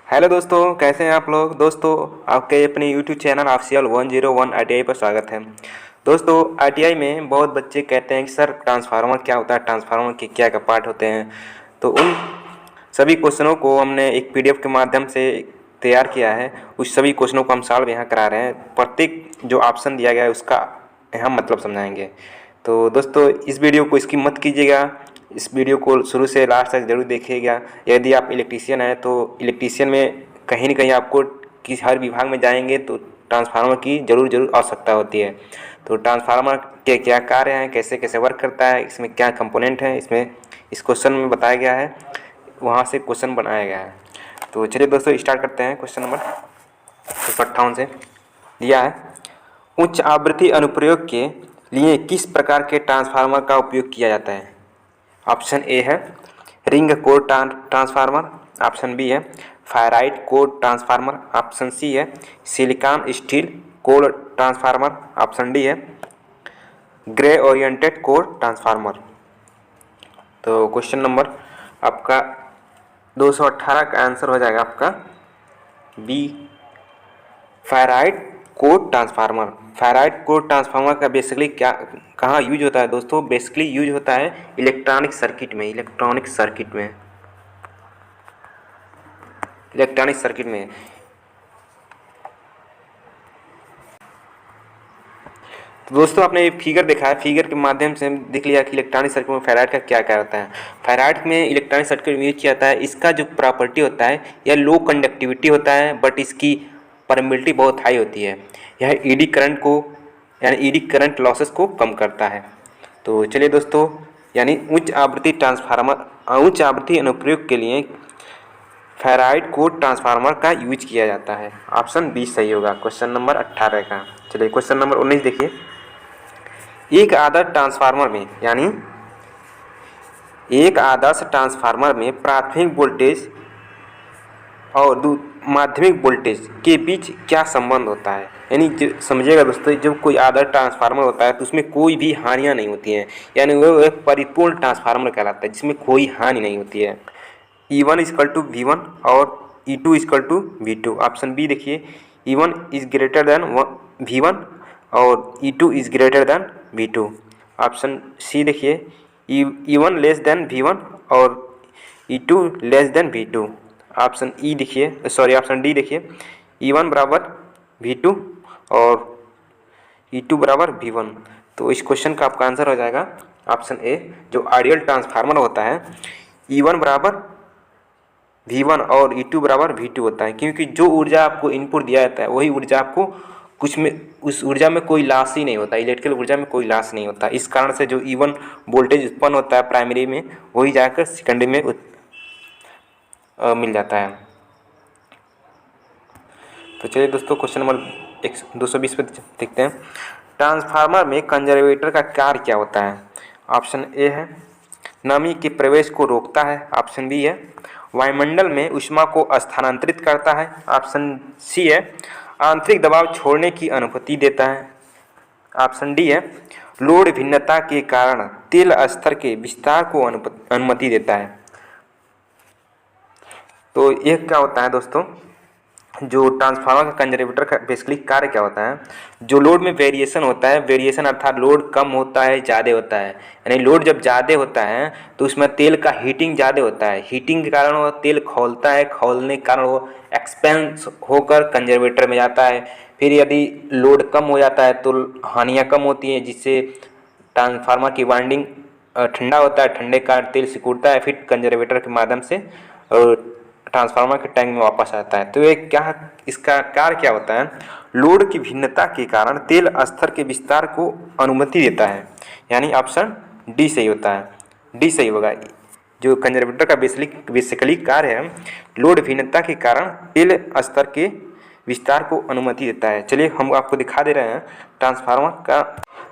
Hello दोस्तों, कैसे हैं आप लोग। दोस्तों, आपके अपने यूट्यूब चैनल ऑफिशियल 101 आईटीआई पर स्वागत है। दोस्तों, आईटीआई में बहुत बच्चे कहते हैं कि सर ट्रांसफार्मर क्या होता है, ट्रांसफार्मर के क्या क्या पार्ट होते हैं। तो उन सभी क्वेश्चनों को हमने एक पीडीएफ के माध्यम से तैयार किया है। उस सभी क्वेश्चनों को हम सॉल्व यहाँ करा रहे हैं। प्रत्येक जो ऑप्शन दिया गया है उसका हम मतलब समझाएंगे। तो दोस्तों, इस वीडियो को स्किप मत कीजिएगा। इस वीडियो को शुरू से लास्ट तक जरूर देखिएगा। यदि आप इलेक्ट्रीशियन हैं तो इलेक्ट्रीशियन में कहीं न कहीं आपको किसी हर विभाग में जाएंगे तो ट्रांसफार्मर की जरूर आवश्यकता होती है। तो ट्रांसफार्मर के क्या कार्य हैं, कैसे कैसे वर्क करता है, इसमें क्या कंपोनेंट हैं, इसमें इस क्वेश्चन में बताया गया है, वहाँ से क्वेश्चन बनाया गया है। तो चलिए दोस्तों, स्टार्ट करते हैं। क्वेश्चन नंबर 158 से दिया है, उच्च आवृत्ति अनुप्रयोग के लिए किस प्रकार के ट्रांसफार्मर का उपयोग किया जाता है। ऑप्शन ए है ring core transformer, option B है ferrite core transformer, option C है silicon steel core transformer, option D है ग्रे ओरिएंटेड कोर ट्रांसफार्मर। तो क्वेश्चन नंबर आपका 218 का आंसर हो जाएगा आपका B, ferrite core transformer. Ferrite core transformer का बेसिकली क्या कहाँ यूज होता है दोस्तों, बेसिकली यूज होता है इलेक्ट्रॉनिक सर्किट में। तो दोस्तों, आपने ये फिगर देखा है, फिगर के माध्यम से हम देख लिया कि इलेक्ट्रॉनिक सर्किट में फेराइट का क्या क्या होता है। फेराइट में इलेक्ट्रॉनिक सर्किट में यूज किया जाता है। इसका जो प्रॉपर्टी होता है यह लो कंडक्टिविटी होता है, बट इसकी परमिबिलिटी बहुत हाई होती है। यह ईडी करंट को ईडी करंट लॉसेस को कम करता है। तो चलिए दोस्तों, यानी उच्च आवृत्ति अनुप्रयोग के लिए फेराइट कोर ट्रांसफार्मर का यूज किया जाता है। ऑप्शन बी सही होगा क्वेश्चन नंबर 18 का। चलिए क्वेश्चन नंबर 19 देखिए, एक आदर्श ट्रांसफार्मर में प्राथमिक वोल्टेज और माध्यमिक वोल्टेज के बीच क्या संबंध होता है। यानी समझिएगा दोस्तों, जब कोई आदर्श ट्रांसफार्मर होता है तो उसमें कोई भी हानियाँ नहीं होती हैं। यानी वो एक परिपूर्ण ट्रांसफार्मर कहलाता है जिसमें कोई हानि नहीं होती है। E1 इक्वल टू V1 और E2 equal to V2। Option B देखिए, E1 is greater then V1 और E2 is greater than V2। Option C देखिए, E1 लेस देन V1 और E2 less than V2। Option option D देखिए, E1 बराबर V2 और E2 बराबर V1। तो इस क्वेश्चन का आपका आंसर हो जाएगा ऑप्शन ए। जो आइडियल ट्रांसफार्मर होता है E1 बराबर V1 और E2 बराबर V2 होता है, क्योंकि जो ऊर्जा आपको इनपुट दिया जाता है वही ऊर्जा आपको उस ऊर्जा में कोई लॉस ही नहीं होता, इलेक्ट्रिकल ऊर्जा में कोई लॉस नहीं होता। इस कारण से जो E1 वोल्टेज उत्पन्न होता है प्राइमरी में, वही जाकर सेकेंडरी में मिल जाता है। तो चलिए दोस्तों, क्वेश्चन नंबर 220 पे देखते हैं, ट्रांसफार्मर में कंजर्वेटर का कार्य क्या होता है। ऑप्शन ए है नमी के प्रवेश को रोकता है, ऑप्शन बी है वायुमंडल में ऊष्मा को स्थानांतरित करता है, ऑप्शन सी है आंतरिक दबाव छोड़ने की अनुमति देता है, ऑप्शन डी है लोड भिन्नता के कारण तेल स्तर के विस्तार को अनुमति देता है। तो यह क्या होता है दोस्तों, जो ट्रांसफार्मर का कंजर्वेटर का बेसिकली कार्य क्या होता है, जो लोड में वेरिएशन होता है, वेरिएशन अर्थात लोड कम होता है ज़्यादा होता है, यानी लोड जब ज़्यादा होता है तो उसमें तेल का हीटिंग ज़्यादा होता है, हीटिंग के कारण वो तेल खौलता है, खौलने के कारण वो एक्सपेंस होकर कंजर्वेटर में जाता है। फिर यदि लोड कम हो जाता है तो हानियाँ कम होती हैं, जिससे ट्रांसफार्मर की वाइंडिंग ठंडा होता है, ठंडे का तेल सिकुड़ता है, फिर कंजर्वेटर के माध्यम से ट्रांसफार्मर के टैंक में वापस आता है। तो ये क्या, इसका कार्य क्या होता है, लोड की भिन्नता के कारण तेल स्तर के विस्तार को अनुमति देता है। यानी ऑप्शन डी सही होता है, डी सही होगा। जो कंजर्वेटर का बेसिकली कार्य है, लोड भिन्नता के कारण तेल स्तर के विस्तार को अनुमति देता है। चलिए हम आपको दिखा दे रहे हैं ट्रांसफार्मर का।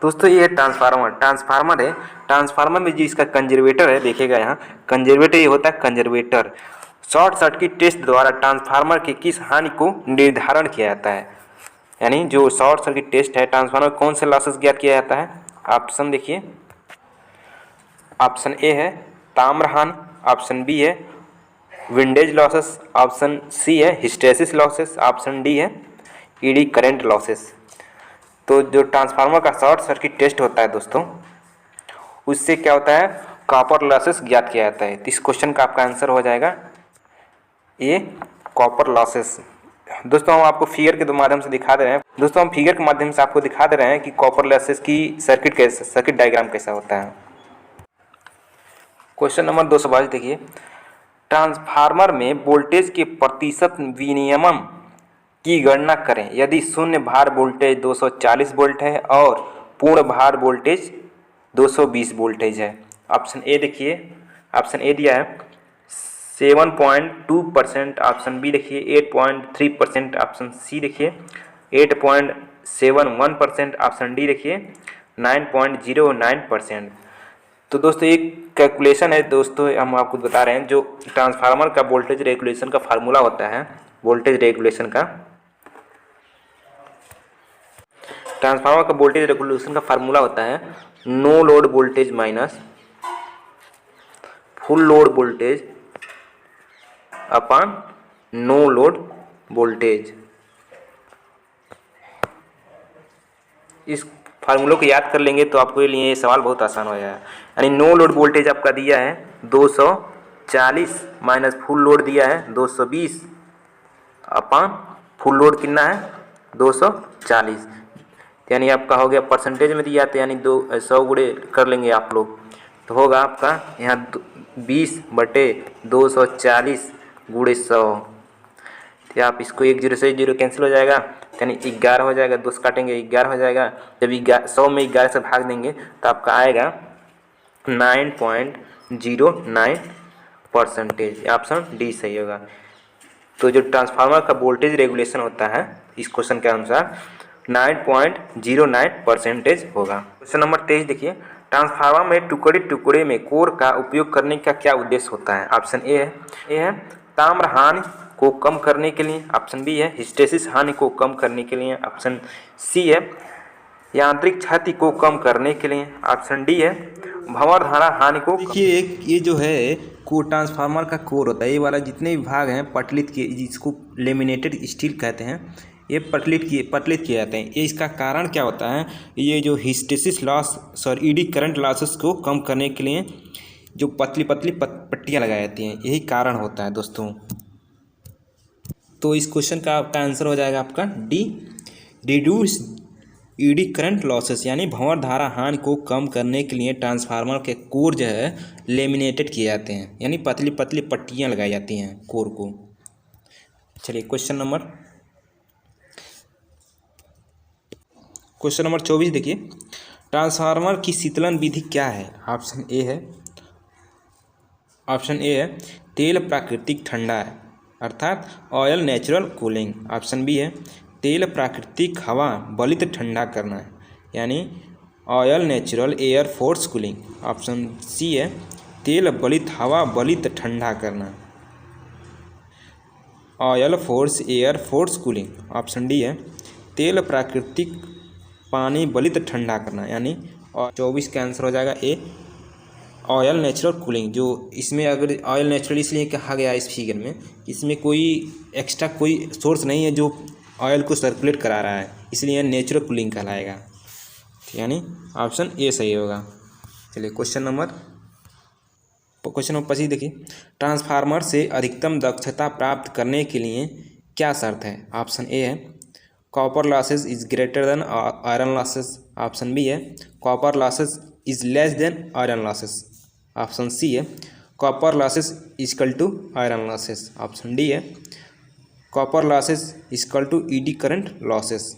दोस्तों, ये ट्रांसफार्मर है। ट्रांसफार्मर में जो इसका कंजर्वेटर है, देखिएगा यहाँ कंजर्वेटर, ये होता है कंजर्वेटर। शॉर्ट सर्किट टेस्ट द्वारा ट्रांसफार्मर की किस हानि को निर्धारण किया जाता है। यानी जो शॉर्ट सर्किट टेस्ट है, ट्रांसफार्मर कौन से लॉसेस ज्ञात किया जाता है। ऑप्शन देखिए, ऑप्शन ए है ताम्र हानि, ऑप्शन बी है विंडेज लॉसेस, ऑप्शन सी है हिस्टेरिसिस लॉसेस, ऑप्शन डी है ईडी करंट लॉसेस। तो जो ट्रांसफार्मर का शॉर्ट सर्किट टेस्ट होता है दोस्तों, उससे क्या होता है, कॉपर लॉसेस ज्ञात किया जाता है। तो इस क्वेश्चन का आपका आंसर हो जाएगा ये कॉपर लॉसेस। दोस्तों हम आपको फिगर के माध्यम से दिखा दे रहे हैं, दोस्तों हम फिगर के माध्यम से आपको दिखा दे रहे हैं कि कॉपर लॉसेस की सर्किट डायग्राम कैसा होता है। क्वेश्चन नंबर 222 देखिए, ट्रांसफार्मर में वोल्टेज के प्रतिशत विनियमन की गणना करें यदि शून्य भार वोल्टेज 240 वोल्ट है और पूर्ण भार वोल्टेज 220 वोल्टेज है। ऑप्शन ए देखिए, ऑप्शन ए दिया है 7.2%, ऑप्शन बी देखिए 8.3%, ऑप्शन सी देखिए 8.71%, ऑप्शन डी देखिए 9.09%। तो दोस्तों एक कैलकुलेशन है दोस्तों, हम आपको बता रहे हैं जो ट्रांसफार्मर का वोल्टेज रेगुलेशन का फार्मूला होता है, वोल्टेज रेगुलेशन का ट्रांसफार्मर का वोल्टेज रेगुलेशन का फार्मूला होता है no load voltage minus full load voltage upon no load voltage. इस फार्मूले को याद कर लेंगे तो आपके लिए ये सवाल बहुत आसान हो जाएगा। यानी नो लोड वोल्टेज आपका दिया है 240 माइनस फुल लोड दिया है 220 अपॉन फुल लोड कितना है 240, यानी आपका हो गया परसेंटेज में दिया तो यानी 100 गुणे कर लेंगे आप लोग, तो होगा आपका यहाँ 20/240 गुणे 100। तो आप इसको 1 0 से 0 कैंसिल हो जाएगा, यानी 11 हो जाएगा, 2 काटेंगे 11 हो जाएगा। जब 100 में 11 से भाग देंगे तो आपका आएगा 9.09%। ऑप्शन डी सही होगा। तो जो ट्रांसफार्मर का वोल्टेज रेगुलेशन होता है इस क्वेश्चन के अनुसार 9.09% होगा। क्वेश्चन नंबर 23 देखिए, ट्रांसफार्मर में टुकड़े टुकड़े में कोर का उपयोग करने का क्या उद्देश्य होता है। ऑप्शन ए है ताम्र हानि को कम करने के लिए, ऑप्शन बी है हिस्टेरिसिस हानि को कम करने के लिए, ऑप्शन सी है यांत्रिक क्षति को कम करने के लिए, ऑप्शन डी है भंवर धारा हानि को। देखिए ये जो है कोर ट्रांसफार्मर का कोर होता है, ये वाला जितने भी भाग हैं पटलित किए, जिसको लेमिनेटेड स्टील कहते हैं, ये पटलित किए जाते हैं। ये इसका कारण क्या होता है, ये जो hysteresis loss ED current losses को कम करने के लिए जो पतली पट्टियाँ लगाई जाती हैं, यही कारण होता है दोस्तों। तो इस क्वेश्चन का आपका आंसर हो जाएगा आपका D, reduce ED current losses, यानी भंवर धारा हानि को कम करने के लिए ट्रांसफार्मर के कोर जो है लेमिनेटेड किए जाते हैं, यानी पतली पट्टियाँ लगाई जाती हैं कोर को। चलिए क्वेश्चन नंबर 24 देखिए, ट्रांसफार्मर की शीतलन विधि क्या है। ऑप्शन ए है तेल प्राकृतिक ठंडा है अर्थात oil natural cooling, option B है तेल प्राकृतिक हवा बलित ठंडा करना है, यानी oil natural air force cooling, option C है तेल बलित हवा बलित ठंडा करना, oil force air force cooling, option D है तेल प्राकृतिक पानी बलित ठंडा करना, यानी 24 का आंसर हो जाएगा ए ऑयल नेचुरल कूलिंग। जो इसमें अगर ऑयल नेचुरल इसलिए कहा गया इस फिगर में, इसमें कोई एक्स्ट्रा कोई सोर्स नहीं है जो ऑयल को सर्कुलेट करा रहा है, इसलिए नेचुरल कूलिंग कहलाएगा, यानी ऑप्शन ए सही होगा। चलिए क्वेश्चन नंबर 25 देखिए, ट्रांसफार्मर से अधिकतम दक्षता प्राप्त करने के लिए क्या शर्त है। ऑप्शन ए है copper losses is greater than iron losses, option B है copper losses is less than iron losses, option C है copper losses equal to iron losses, option D है copper losses equal to eddy current losses.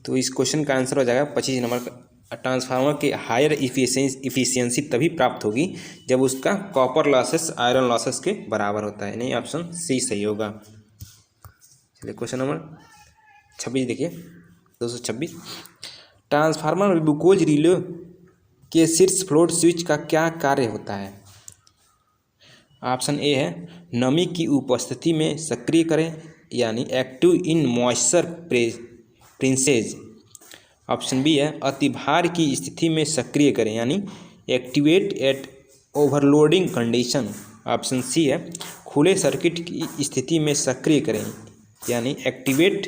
तो इस question का answer हो जाएगा 25 number का, transformer के हायर इफिशियंसी तभी प्राप्त होगी जब उसका कॉपर लॉसेस आयरन लॉसेस के बराबर होता है, नहीं ऑप्शन सी सही होगा। चलिए क्वेश्चन नंबर 26 देखिए, 226, ट्रांसफार्मर में ग्लूकोज रिले के शीर्ष फ्लोट स्विच का क्या कार्य होता है। ऑप्शन ए है नमी की उपस्थिति में सक्रिय करें, यानी active in moisture presence, option B है अतिभार की स्थिति में सक्रिय करें, यानी activate at overloading condition, option C है खुले सर्किट की स्थिति में सक्रिय करें, यानी activate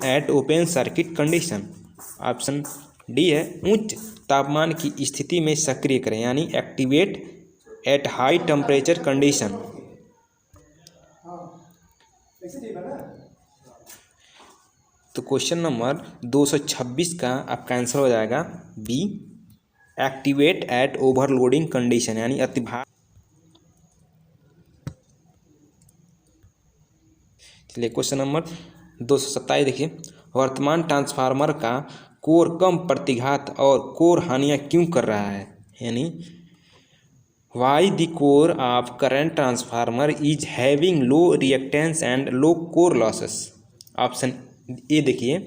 at open circuit condition. Option D है उच्च तापमान की स्थिति में सक्रिय करें, यानी activate at high temperature condition. तो क्वेश्चन नंबर 226 का आपका आंसर हो जाएगा B, activate at overloading condition, यानी अतिभार। चलिए क्वेश्चन नंबर 227 देखिए, वर्तमान ट्रांसफार्मर का कोर कम प्रतिघात और कोर हानियाँ क्यों कर रहा है, यानी why the core of current transformer is having low reactance and low core losses. Option A देखिए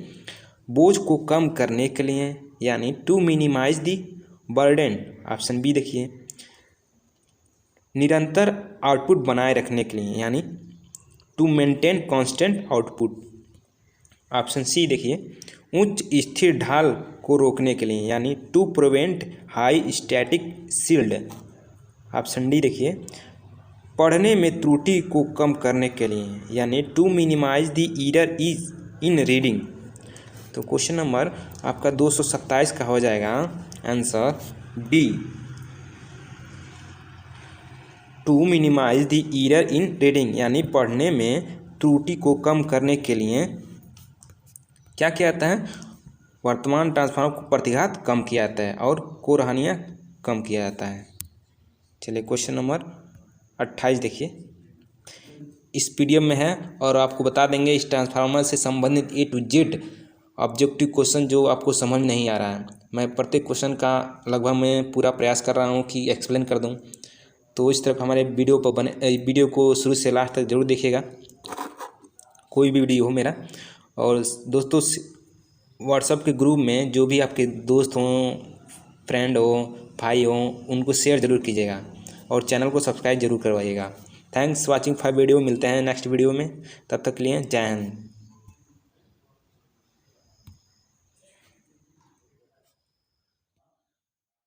बोझ को कम करने के लिए, यानी to minimise the burden. Option B देखिए निरंतर आउटपुट बनाए रखने के लिए, यानी to maintain constant output. Option C देखिए उच्च स्थिर ढाल को रोकने के लिए, यानी to prevent high static shield. Option D देखिए पढ़ने में त्रुटि को कम करने के लिए, यानी to minimise the error is in reading. तो क्वेश्चन नंबर आपका 227 का हो जाएगा answer B, to minimise the error in reading, यानी पढ़ने में त्रुटि को कम करने के लिए क्या किया जाता है, वर्तमान ट्रांसफार्मर को प्रतिघात कम किया जाता है और कोर हानियाँ कम किया जाता है। चलिए क्वेश्चन नंबर 28 देखिए, इस पीडीएफ में है और आपको बता देंगे इस ट्रांसफार्मर से संबंधित ए टू जेड ऑब्जेक्टिव क्वेश्चन जो आपको समझ नहीं आ रहा है। मैं प्रत्येक क्वेश्चन का लगभग मैं पूरा प्रयास कर रहा हूँ कि एक्सप्लेन कर दूँ। तो इस तरफ हमारे वीडियो को शुरू से लास्ट तक जरूर देखिएगा, कोई भी वीडियो हो मेरा। और दोस्तों व्हाट्सएप के ग्रुप में जो भी आपके दोस्त हों, फ्रेंड हो, भाई हों, उनको शेयर ज़रूर कीजिएगा और चैनल को सब्सक्राइब जरूर करवाइएगा। Thanks watching for video. मिलते हैं नेक्स्ट वीडियो में, तब तक के लिए जय हिंद।